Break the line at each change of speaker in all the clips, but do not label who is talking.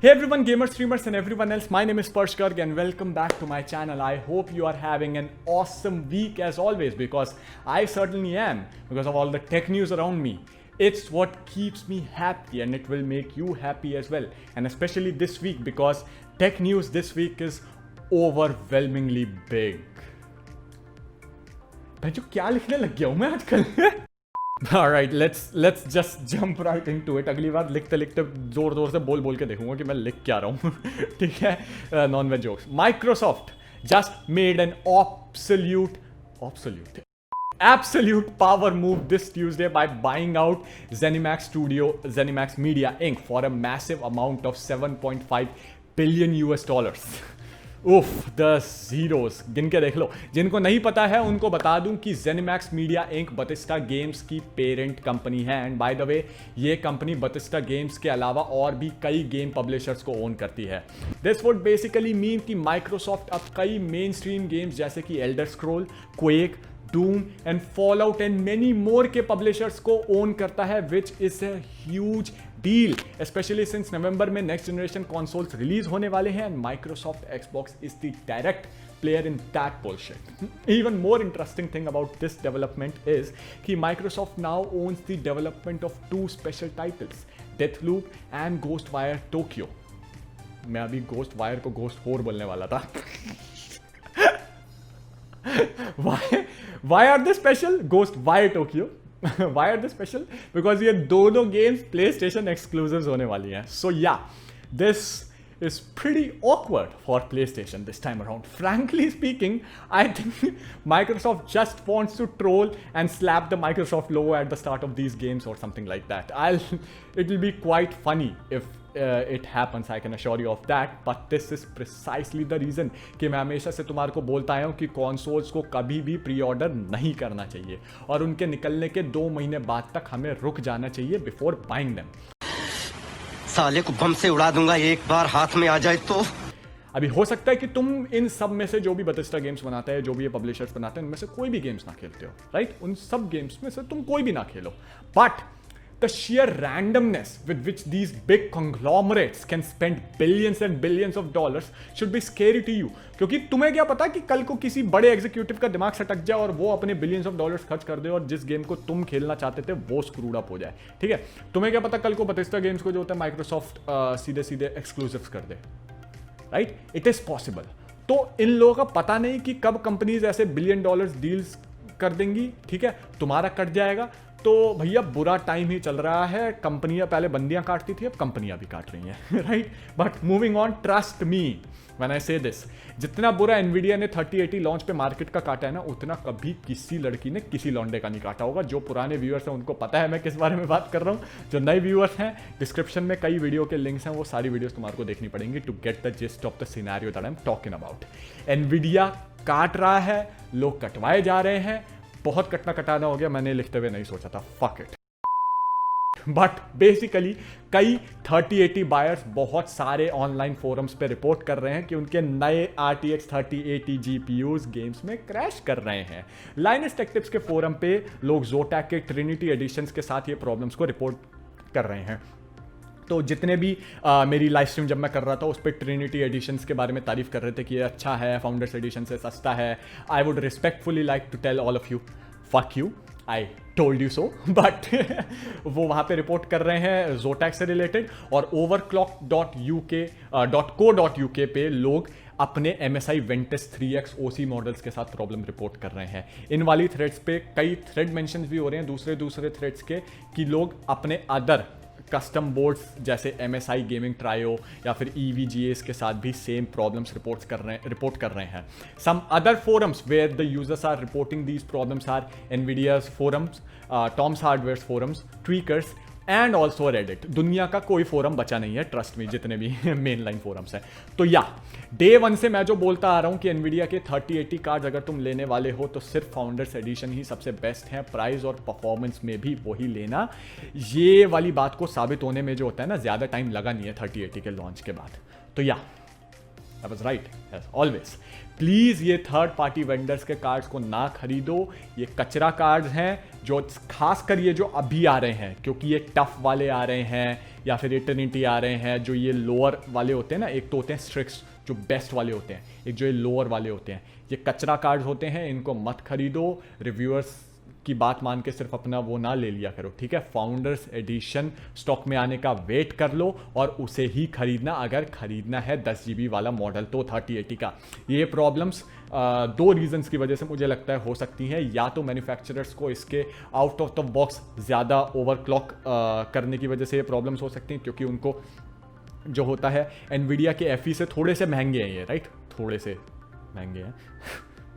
Hey everyone, gamers, streamers and everyone else, my name is Sparsh Garg and welcome back to my channel. I hope you are having an awesome week as always, because I certainly am, because of all the tech news around me. It's what keeps me happy and it will make you happy as well. And especially this week, because tech news this week is overwhelmingly big. भाई क्या लिखने लग गया हूँ मैं आजकल? Alright, let's just jump right into it. अगली बार लिखते लिखते जोर जोर से बोल के देखूंगा कि मैं लिख क्या रहा हूँ. ठीक है, non veg jokes. Microsoft just made an absolute power move this Tuesday by buying out ZeniMax Media Inc. for a massive amount of $7.5 billion. उफ, द ज़ीरोस गिन के देख लो. जिनको नहीं पता है उनको बता दूं कि ZeniMax Media Inc. Bethesda games की पेरेंट कंपनी है. एंड बाय द वे, ये कंपनी Bethesda गेम्स के अलावा और भी कई गेम पब्लिशर्स को ओन करती है. दिस वुड बेसिकली मीन कि माइक्रोसॉफ्ट अब कई मेन स्ट्रीम गेम्स जैसे कि Elder scroll, quake, Doom and Fallout and many more के publishers को own करता है, which is a huge deal, especially since November में next generation consoles release होने वाले हैं and Microsoft Xbox is the direct player in that bullshit. Even more interesting thing about this development is कि Microsoft now owns the development of two special titles, Deathloop and Ghostwire Tokyo. मैं अभी Ghostwire को Ghost 4 बोलने वाला था. Why are they special? Ghostwire Tokyo. Why are they special? Because ये दोनों games PlayStation exclusives होने वाली हैं. So yeah, this is pretty awkward for PlayStation this time around. Frankly speaking, I think Microsoft just wants to troll and slap the Microsoft logo at the start of these games or something like that. It will be quite funny if it happens, I can assure you of that. But this is precisely the reason कि मैं हमेशा से तुम्हारे को बोलता आया हूँ कि कॉन्सोल्स को कभी भी प्री ऑर्डर नहीं करना चाहिए और उनके निकलने के 2 महीने बाद तक हमें रुक जाना चाहिए बिफोर बाइंग देम.
साले को बम से उड़ा दूंगा एक बार हाथ में आ जाए तो.
अभी हो सकता है कि तुम इन सब में से जो भी Bethesda गेम्स बनाते हैं, जो भी ये पब्लिशर्स बनाते हैं, उनमें से कोई भी गेम्स ना खेलते हो, राइट? उन सब गेम्स में से तुम कोई भी ना खेलो. But the sheer randomness with which these big conglomerates can spend billions and billions of dollars should be scary to you. क्योंकि तुम्हें क्या पता कि कल को किसी बड़े एग्जीक्यूटिव का दिमाग सटक जाए और वो अपने बिलियंस ऑफ डॉलर्स खर्च कर दे और जिस गेम को तुम खेलना चाहते थे वो स्क्रूड अप हो जाए. ठीक है, तुम्हें क्या पता कल को Bethesda गेम्स को जो होता है माइक्रोसॉफ्ट सीधे सीधे एक्सक्लूसिव्स कर दे, राइट? It is possible. तो इन लोगों का पता नहीं कि कब कंपनीज ऐसे बिलियन डॉलर्स डील्स कर देंगी. ठीक है, तुम्हारा कट जाएगा. तो भैया बुरा टाइम ही चल रहा है. कंपनियां पहले बंदियां काटती थी, अब कंपनियां भी काट रही हैं, right? But moving on, trust me when I से दिस, जितना बुरा एनवीडिया ने 3080 लॉन्च पे मार्केट का काटा है ना, उतना कभी किसी लड़की ने किसी लौंडे का नहीं काटा होगा. जो पुराने व्यूअर्स हैं उनको पता है मैं किस बारे में बात कर रहा हूँ. जो नए व्यूअर्स हैं, डिस्क्रिप्शन में कई वीडियो के लिंक्स हैं, वो सारी वीडियोस तुम्हारे को देखनी पड़ेंगी to get the gist of the scenario that I am talking about. Nvidia काट रहा है, लोग कटवाए जा रहे हैं. बहुत कटाना हो गया, मैंने लिखते हुए नहीं सोचा था. Fuck it. बट बेसिकली कई 3080 बायर्स बहुत सारे ऑनलाइन फोरम्स पे रिपोर्ट कर रहे हैं कि उनके नए RTX 3080 GPUs गेम्स में क्रैश कर रहे हैं. लाइनस टेक टिप्स के फोरम पे लोग Zotac के ट्रिनिटी एडिशंस के साथ ये प्रॉब्लम्स को रिपोर्ट कर रहे हैं. तो जितने भी मेरी लाइव स्ट्रीम जब मैं कर रहा था उस पर ट्रिनिटी एडिशंस के बारे में तारीफ कर रहे थे कि ये अच्छा है, फाउंडर्स एडिशन से सस्ता है. I would respectfully like to tell all of you, fuck you, I told you so. But वो वहाँ पे रिपोर्ट कर रहे हैं Zotac से रिलेटेड. और overclock.co.uk पे लोग अपने MSI Ventus 3X OC models के साथ प्रॉब्लम रिपोर्ट कर रहे हैं. इन वाली थ्रेड्स पे कई थ्रेड मेंशंस भी हो रहे हैं दूसरे थ्रेड्स के कि लोग अपने अदर कस्टम बोर्ड्स जैसे MSI गेमिंग ट्रायो या फिर EVGAs के साथ भी सेम प्रॉब्लम्स रिपोर्ट कर रहे हैं. Some other forums where the users are reporting these problems are Nvidia's forums, Tom's hardware forums, Tweakers and also Reddit. दुनिया का कोई फोरम बचा नहीं है, ट्रस्ट मी, जितने भी मेन लाइन फोरम्स हैं. तो या डे 1 से मैं जो बोलता आ रहा हूँ कि एनवीडिया के 3080 कार्ड्स अगर तुम लेने वाले हो तो सिर्फ फाउंडर्स एडिशन ही सबसे बेस्ट है. प्राइस और परफॉर्मेंस में भी वही लेना. ये वाली बात को साबित होने में जो होता है ना, ज़्यादा टाइम लगा नहीं है 3080 के लॉन्च के बाद. तो या I was right, as always. Please ये थर्ड पार्टी वेंडर्स के कार्ड्स को ना खरीदो. ये कचरा कार्ड्स हैं, जो खास कर ये जो अभी आ रहे हैं, क्योंकि ये टफ वाले आ रहे हैं, या फिर ये ट्रिनिटी आ रहे हैं, जो ये लोअर वाले होते हैं ना, एक तो होते हैं स्ट्रिक्स जो बेस्ट वाले होते हैं, एक जो ये लोअर वाले होते हैं, ये कचरा कार्ड होते हैं, इनको मत खरीदो। रिव्यूअर्स की बात मान के सिर्फ अपना वो ना ले लिया करो, ठीक है। फाउंडर्स एडिशन स्टॉक में आने का वेट कर लो और उसे ही खरीदना अगर खरीदना है 10 GB वाला मॉडल तो 3080 का। ये प्रॉब्लम्स दो रीजंस की वजह से मुझे लगता है हो सकती हैं। या तो मैन्युफैक्चरर्स को इसके आउट ऑफ द बॉक्स ज़्यादा ओवरक्लॉक करने की वजह से ये प्रॉब्लम्स हो सकती हैं, क्योंकि उनको जो होता है एनवीडिया के FE से थोड़े से महंगे हैं ये, राइट, थोड़े से महंगे हैं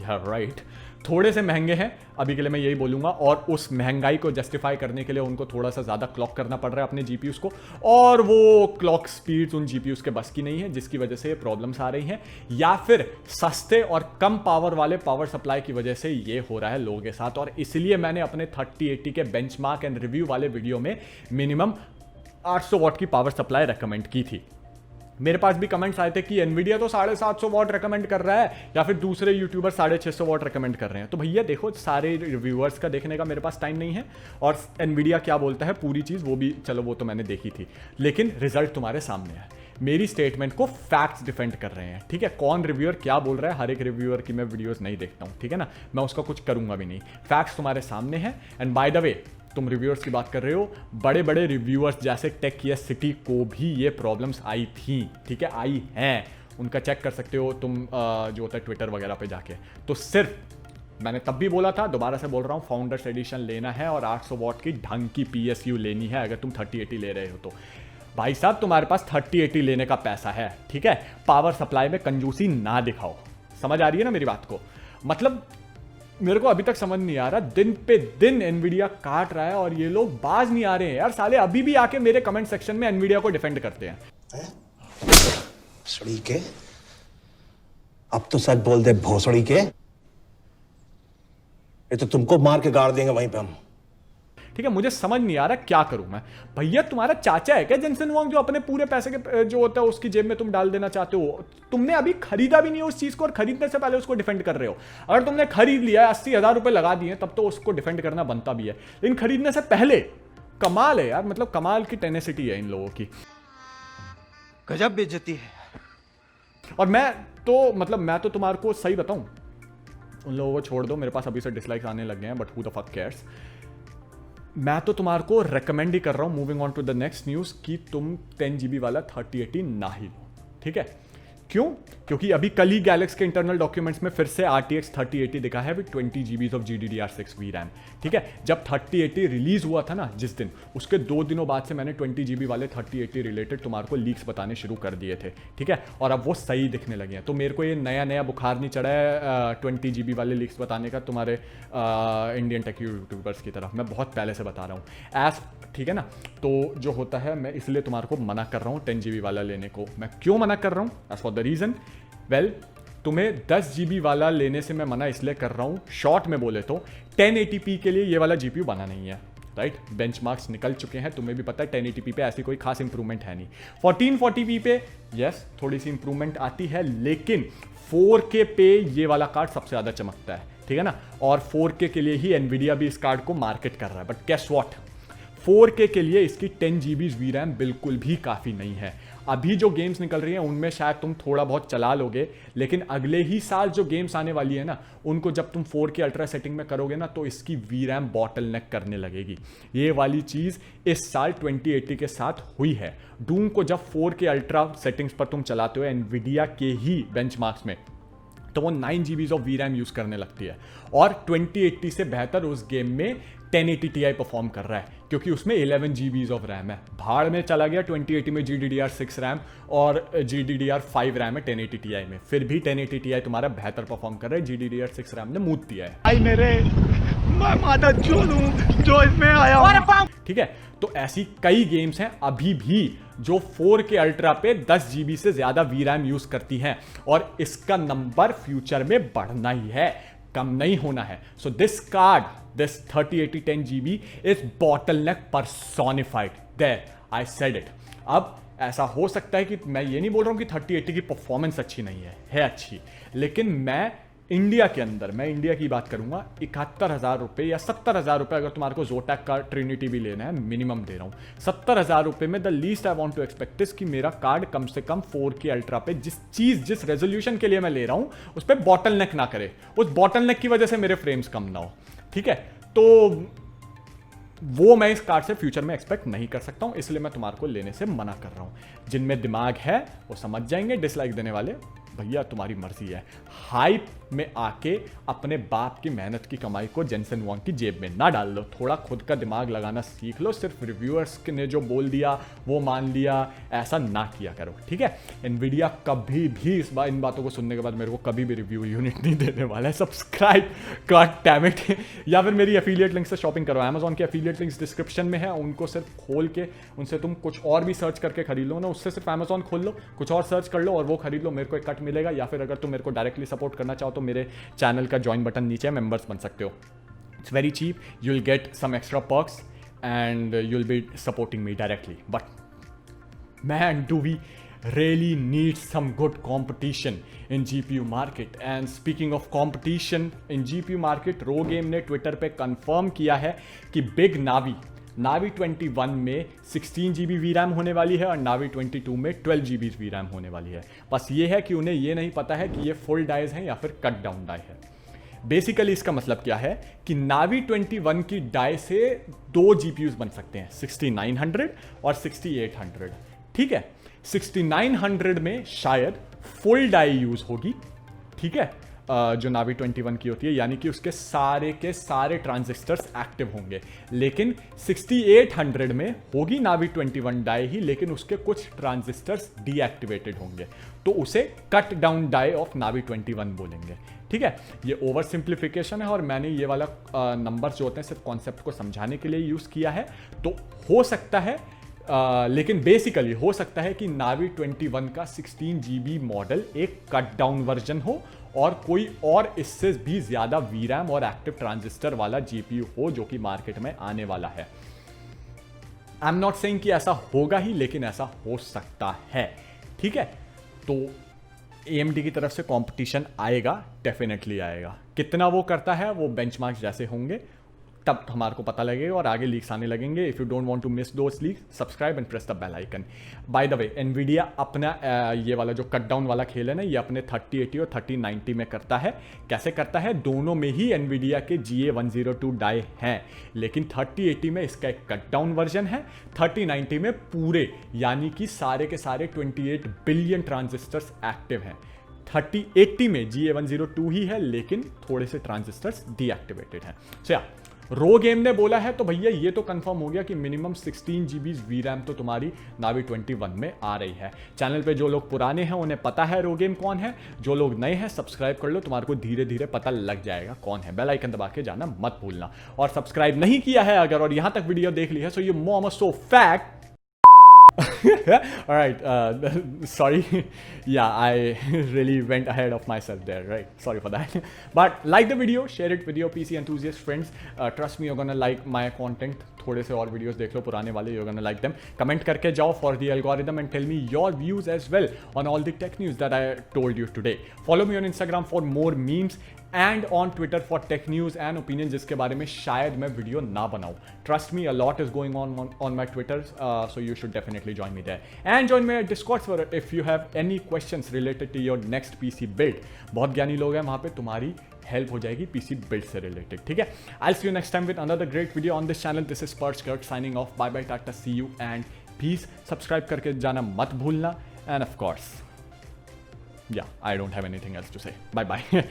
या राइट, थोड़े से महंगे हैं अभी के लिए मैं यही बोलूँगा। और उस महंगाई को जस्टिफाई करने के लिए उनको थोड़ा सा ज़्यादा क्लॉक करना पड़ रहा है अपने GPUs को, और वो क्लॉक स्पीड्स उन GPUs के बस की नहीं है, जिसकी वजह से ये प्रॉब्लम्स आ रही हैं। या फिर सस्ते और कम पावर वाले पावर सप्लाई की वजह से ये हो रहा है लोगों के साथ। और इसलिए मैंने अपने 3080 के बेंचमार्क एंड रिव्यू वाले वीडियो में मिनिमम 800 वॉट की पावर सप्लाई रेकमेंड की थी। मेरे पास भी कमेंट्स आए थे कि एनवीडिया तो 750 वॉट रेकमेंड कर रहा है, या फिर दूसरे यूट्यूबर 650 वॉट रेकमेंड कर रहे हैं। तो भैया देखो, सारे रिव्यूअर्स का देखने का मेरे पास टाइम नहीं है, और एनवीडिया क्या बोलता है पूरी चीज़ वो भी, चलो वो तो मैंने देखी थी, लेकिन रिजल्ट तुम्हारे सामने है। मेरी स्टेटमेंट को फैक्ट्स डिफेंड कर रहे हैं, ठीक है। कौन रिव्यूअर क्या बोल रहा है, हर एक रिव्यूअर की मैं वीडियोस नहीं देखता हूँ, ठीक है ना, मैं उसका कुछ करूंगा भी नहीं। फैक्ट्स तुम्हारे सामने हैं। एंड बाय द वे, तुम रिव्यूअर्स की बात कर रहे हो, बड़े बड़े रिव्यूअर्स जैसे टेक या सिटी को भी ये प्रॉब्लम्स आई थी, ठीक है, आई हैं। उनका चेक कर सकते हो तुम जो होता है ट्विटर वगैरह पे जाके। तो सिर्फ मैंने तब भी बोला था, दोबारा से बोल रहा हूँ, फाउंडर्स एडिशन लेना है और 800 वॉट की ढंग की PSU लेनी है अगर तुम 3080 ले रहे हो तो। भाई साहब, तुम्हारे पास 3080 लेने का पैसा है, ठीक है, पावर सप्लाई में कंजूसी ना दिखाओ। समझ आ रही है ना मेरी बात को? मतलब मेरे को अभी तक समझ नहीं आ रहा, दिन पे दिन एनवीडिया काट रहा है और ये लोग बाज नहीं आ रहे हैं यार। साले अभी भी आके मेरे कमेंट सेक्शन में एनवीडिया को डिफेंड करते हैं।
भोसड़ी के, अब तो सच बोल दे भोसड़ी के, ये तो तुमको मार के गाड़ देंगे वहीं पे हम।
ठीक है, मुझे समझ नहीं आ रहा क्या करूं मैं। भैया तुम्हारा चाचा है क्या जेनसन हुआंग, जो अपने पूरे पैसे के जो होता है उसकी जेब में तुम डाल देना चाहते हो? तुमने अभी खरीदा भी नहीं है उस चीज को, और खरीदने से पहले उसको डिफेंड कर रहे हो। अगर तुमने खरीद लिया, 80,000 रुपए लगा दिए, तब तो उसको डिफेंड करना बनता भी है, लेकिन खरीदने से पहले कमाल है यार, मतलब कमाल की टेनेसिटी है इन लोगों की,
गजब बेइज्जती है।
और मैं तो तुम्हारे को सही बताऊं, उन लोगों को छोड़ दो, मेरे पास अभी से डिसलाइक्स आने लग गए हैं, but who the fuck cares. मैं तो तुम्हारे को रेकमेंड ही कर रहा हूं, moving on to the next news, कि तुम 10 GB वाला 3080 ना ही लो, ठीक है। क्यों? क्योंकि अभी कल ही गैलेक्स के इंटरनल डॉक्यूमेंट्स में फिर से RTX 3080 दिखा है with 20 GB of GDDR6 VRAM, ठीक है। जब 3080 रिलीज हुआ था ना जिस दिन, उसके 2 दिनों बाद से मैंने 20 GB वाले 3080 रिलेटेड तुम्हारे को लीक्स बताने शुरू कर दिए थे, ठीक है, और अब वो सही दिखने लगे हैं। तो मेरे को ये नया बुखार नहीं चढ़ा है 20 GB वाले लीक्स बताने का तुम्हारे इंडियन टेक यूट्यूबर्स की तरफ, मैं बहुत पहले से बता रहा हूँ एज, ठीक है ना। तो जो होता है, मैं इसलिए तुम्हारे को मना कर रहा हूँ 10 GB वाला लेने को। मैं क्यों मना कर रहा हूँ? As for the reason, well, तुम्हें 10 GB वाला लेने से मैं मना इसलिए कर रहा हूँ, शॉर्ट में बोले तो 1080p के लिए ये वाला GPU बना नहीं है, राइट। बेंचमार्क्स निकल चुके हैं, तुम्हें भी पता है 1080p पे ऐसी कोई खास इंप्रूवमेंट है नहीं। 1440p पे यस थोड़ी सी इंप्रूवमेंट आती है, लेकिन 4K पे ये वाला कार्ड सबसे ज़्यादा चमकता है, ठीक है ना। और 4K के लिए ही एनवीडिया भी इस कार्ड को मार्केट कर रहा है, बट गेस व्हाट, 4K के लिए इसकी 10 GB VRAM बिल्कुल भी काफ़ी नहीं है। अभी जो गेम्स निकल रही हैं उनमें शायद तुम थोड़ा बहुत चला लोगे, लेकिन अगले ही साल जो गेम्स आने वाली है ना, उनको जब तुम 4K अल्ट्रा सेटिंग में करोगे ना, तो इसकी VRAM बॉटलनेक करने लगेगी। ये वाली चीज़ इस साल 2080 के साथ हुई है। डूम को जब 4K अल्ट्रा सेटिंग्स पर तुम चलाते हो एनवीडिया के ही बेंचमार्क्स में, तो वो 9 GB ऑफ VRAM यूज़ करने लगती है, और 2080 से बेहतर उस गेम में 1080 Ti परफॉर्म कर रहा है, क्योंकि उसमें 11 GB ऑफ रैम है। भाड़ में चला गया 2080 में GDDR6 रैम और GDDR5 रैम है 1080 Ti में, फिर भी 1080 Ti तुम्हारा बेहतर परफॉर्म कर रहा है, GDDR6 रैम ने मूत दिया है।
आई मेरे, मैं माता चोद हूं जो इसमें आया हूं।
ठीक है, तो ऐसी कई गेम्स हैं अभी भी जो 4K अल्ट्रा पे 10 GB से ज्यादा VRAM यूज करती हैं, और इसका नंबर फ्यूचर में बढ़ना ही है, कम नहीं होना है। So this card, this 3080 10 GB is bottleneck personified. There, I said it. अब ऐसा हो सकता है कि मैं ये नहीं बोल रहा हूं कि 3080 की परफॉर्मेंस अच्छी नहीं है अच्छी, लेकिन मैं इंडिया के अंदर, मैं इंडिया की बात करूंगा, 71,000 रुपये या 70,000 रुपये अगर तुम्हारे को जोटैक का ट्रिनिटी भी लेना है, मिनिमम दे रहा हूँ 70,000 रुपये में the least I want to expect is कि मेरा कार्ड कम से कम 4K अल्ट्रा पे जिस रेजोल्यूशन के लिए मैं ले रहा हूँ उस पर बॉटल नेक ना करे, उस बॉटल नेक की वजह से मेरे फ्रेम्स कम ना हो, ठीक है। तो वो मैं इस कार्ड से फ्यूचर में एक्सपेक्ट नहीं कर सकता हूं, इसलिए मैं तुम्हारे को लेने से मना कर रहा हूं। जिनमें दिमाग है वो समझ जाएंगे, डिसलाइक देने वाले भैया तुम्हारी मर्जी है। हाइप में आके अपने बाप की मेहनत की कमाई को जेनसन वांग की जेब में ना डाल लो, थोड़ा खुद का दिमाग लगाना सीख लो। सिर्फ रिव्यूअर्स ने जो बोल दिया वो मान लिया, ऐसा ना किया करो, ठीक है। एनवीडिया कभी भी इस बार इन बातों को सुनने के बाद मेरे को कभी भी रिव्यू यूनिट नहीं देने वाला है। सब्सक्राइब गॉड डैम इट या फिर मेरी एफिलिएट लिंक से शॉपिंग करो। अमेजॉन के एफिलिएट लिंक्स डिस्क्रिप्शन में है, उनको सिर्फ खोल के उनसे तुम कुछ और भी सर्च करके खरीद लो ना, उससे सिर्फ अमेजॉन खोल लो, कुछ और सर्च कर लो और वो खरीद लो, मेरे को एक कट मिलेगा। या फिर अगर तुम मेरे को डायरेक्टली सपोर्ट करना चाहो तो मेरे चैनल का ज्वाइन बटन नीचे है, मेंबर्स बन सकते हो। It's very cheap, you will get some extra perks and you will be supporting me directly. But man, do we really need some good competition in GPU market? And speaking of competition in GPU market, RoGame ने Twitter पे confirm किया है कि big नावी 21 में 16 GB VRAM होने वाली है और नावी 22 में 12 GB VRAM होने वाली है। बस ये है कि उन्हें ये नहीं पता है कि ये फुल डाइज हैं या फिर कट डाउन डाई है। बेसिकली इसका मतलब क्या है कि नावी 21 की डाई से 2 GPUs बन सकते हैं, 6900 और 6800, ठीक है। 6900 में शायद फुल डाई यूज होगी, ठीक है, जो नावी 21 की होती है, यानी कि उसके सारे के सारे ट्रांजिस्टर्स एक्टिव होंगे। लेकिन 6800 में होगी नावी 21 डाई ही, लेकिन उसके कुछ ट्रांजिस्टर्स डीएक्टिवेटेड होंगे, तो उसे कट डाउन डाई ऑफ नावी 21 बोलेंगे, ठीक है। ये ओवर सिंप्लीफिकेशन है और मैंने ये वाला नंबर्स जो होते हैं सिर्फ कॉन्सेप्ट को समझाने के लिए यूज किया है। तो हो सकता है लेकिन बेसिकली हो सकता है कि नावी 21 का 16 GB मॉडल एक कट डाउन वर्जन हो और कोई और इससे भी ज्यादा VRAM और एक्टिव ट्रांजिस्टर वाला GPU हो जो कि मार्केट में आने वाला है। आई एम नॉट सेइंग कि ऐसा होगा ही, लेकिन ऐसा हो सकता है, ठीक है। तो AMD की तरफ से कंपटीशन आएगा, डेफिनेटली आएगा। कितना वो करता है वो बेंचमार्क जैसे होंगे तब हमारे को पता लगेगा और आगे लीक्स आने लगेंगे। If you don't want to miss those leaks, subscribe and press the bell icon. By the way, Nvidia अपना ये वाला जो कट डाउन वाला खेल है ना, ये अपने 3080 और 3090 में करता है। कैसे करता है? दोनों में ही एनवीडिया के GA102 डाई हैं, लेकिन 3080 में इसका एक कट डाउन वर्जन है, 3090 में पूरे यानी कि सारे के सारे 28 बिलियन ट्रांजिस्टर्स एक्टिव हैं। 3080 में GA102 ही है, लेकिन थोड़े से ट्रांजिस्टर्स डीएक्टिवेटेड हैं। सो या रो गेम ने बोला है तो भैया ये तो कंफर्म हो गया कि मिनिमम 16 GB VRAM तो तुम्हारी नावी 21 में आ रही है। चैनल पे जो लोग पुराने हैं उन्हें पता है रो गेम कौन है, जो लोग नए हैं सब्सक्राइब कर लो, तुम्हारे को धीरे धीरे पता लग जाएगा कौन है। बेल आइकन दबा के जाना मत भूलना, और सब्सक्राइब नहीं किया है अगर और यहां तक वीडियो देख ली है, so you mom so fact. All right, sorry. Yeah, I really went ahead of myself there, right? Sorry for that. But like the video, share it with your PC enthusiast friends. Trust me, you're gonna like my content. थोड़े से और videos देख लो पुराने वाले, you're gonna like them. Comment करके जाओ for the algorithm and tell me your views as well on all the tech news that I told you today. Follow me on Instagram for more memes and on Twitter for tech news and opinions जिसके बारे में शायद मैं video ना बनाऊं. Trust me, a lot is going on my Twitter, so you should definitely join me there. And join my Discord server if you have any questions related to your next PC build. बहुत ज्ञानी लोग हैं वहाँ पे, तुम्हारी help हो जाएगी PC build से रिलेटेड, ठीक है। I see you next time with another great video on this channel. This is पर्च कर्ट साइनिंग ऑफ। बाय बाय, टाटा, see you and peace. Subscribe करके जाना मत भूलना, एंड ऑफ कोर्स या I don't have anything else to say. Bye bye.